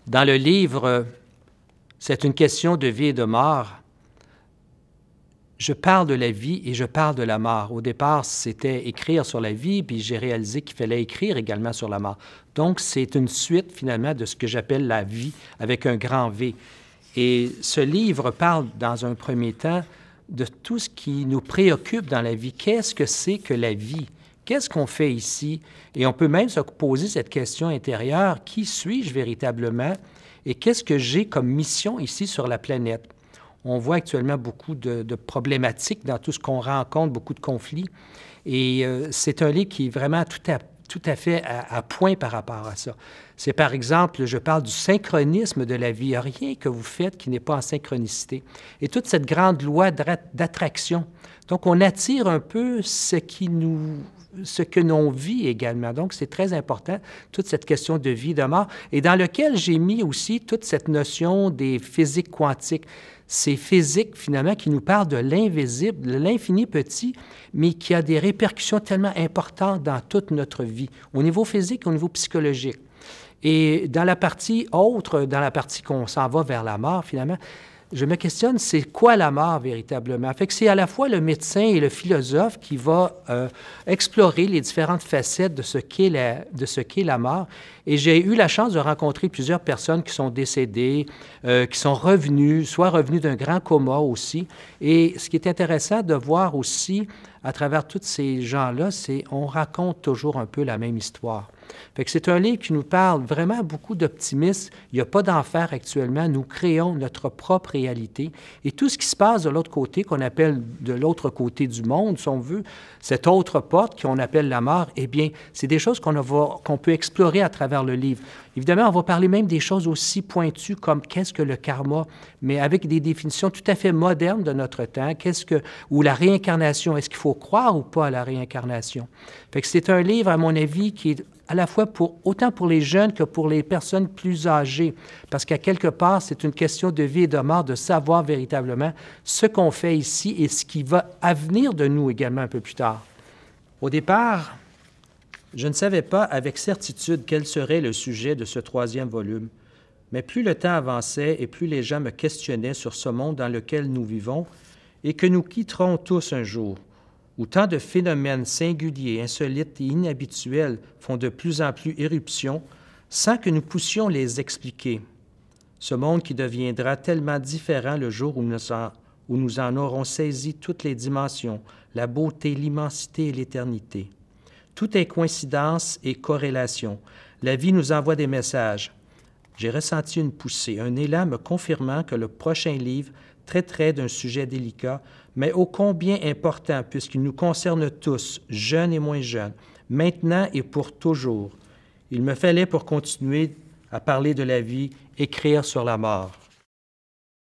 Dans le livre « C'est une question de vie et de mort », je parle de la vie et je parle de la mort. Au départ, c'était écrire sur la vie, puis j'ai réalisé qu'il fallait écrire également sur la mort. Donc, c'est une suite, finalement, de ce que j'appelle la vie, avec un grand V. Et ce livre parle, dans un premier temps, de tout ce qui nous préoccupe dans la vie. Qu'est-ce que c'est que la vie? Qu'est-ce qu'on fait ici? Et on peut même se poser cette question intérieure, qui suis-je véritablement? Et qu'est-ce que j'ai comme mission ici sur la planète? On voit actuellement beaucoup de problématiques dans tout ce qu'on rencontre, beaucoup de conflits. Et c'est un livre qui est vraiment tout à fait à point par rapport à ça. C'est par exemple, je parle du synchronisme de la vie. Il n'y a rien que vous faites qui n'est pas en synchronicité. Et toute cette grande loi d'attraction. Donc, on attire un peu ce que l'on vit également. Donc, c'est très important, toute cette question de vie, de mort, et dans lequel j'ai mis aussi toute cette notion des physiques quantiques. C'est physique, finalement, qui nous parle de l'invisible, de l'infini petit, mais qui a des répercussions tellement importantes dans toute notre vie, au niveau physique, au niveau psychologique. Et dans la partie autre, dans la partie qu'on s'en va vers la mort, finalement, je me questionne, c'est quoi la mort véritablement? Fait que c'est à la fois le médecin et le philosophe qui va explorer les différentes facettes de ce qu'est la mort. Et j'ai eu la chance de rencontrer plusieurs personnes qui sont décédées, qui sont revenues, soit revenues d'un grand coma aussi. Et ce qui est intéressant de voir aussi, à travers tous ces gens-là, c'est qu'on raconte toujours un peu la même histoire. Fait que c'est un livre qui nous parle vraiment beaucoup d'optimisme. Il n'y a pas d'enfer actuellement. Nous créons notre propre réalité. Et tout ce qui se passe de l'autre côté, qu'on appelle de l'autre côté du monde, si on veut, cette autre porte qu'on appelle la mort, eh bien, c'est des choses qu'on peut explorer à travers le livre. Évidemment, on va parler même des choses aussi pointues comme qu'est-ce que le karma, mais avec des définitions tout à fait modernes de notre temps. Ou la réincarnation, est-ce qu'il faut croire ou pas à la réincarnation? Fait que c'est un livre, à mon avis, qui est à la fois autant pour les jeunes que pour les personnes plus âgées, parce qu'à quelque part, c'est une question de vie et de mort, de savoir véritablement ce qu'on fait ici et ce qui va venir de nous également un peu plus tard. Au départ, je ne savais pas avec certitude quel serait le sujet de ce 3e volume, mais plus le temps avançait et plus les gens me questionnaient sur ce monde dans lequel nous vivons et que nous quitterons tous un jour, où tant de phénomènes singuliers, insolites et inhabituels font de plus en plus éruption, sans que nous puissions les expliquer. Ce monde qui deviendra tellement différent le jour où nous en aurons saisi toutes les dimensions, la beauté, l'immensité et l'éternité. Tout est coïncidence et corrélation. La vie nous envoie des messages. J'ai ressenti une poussée, un élan me confirmant que le prochain livre traiterait d'un sujet délicat, mais ô combien important, puisqu'il nous concerne tous, jeunes et moins jeunes, maintenant et pour toujours. Il me fallait, pour continuer à parler de la vie, écrire sur la mort.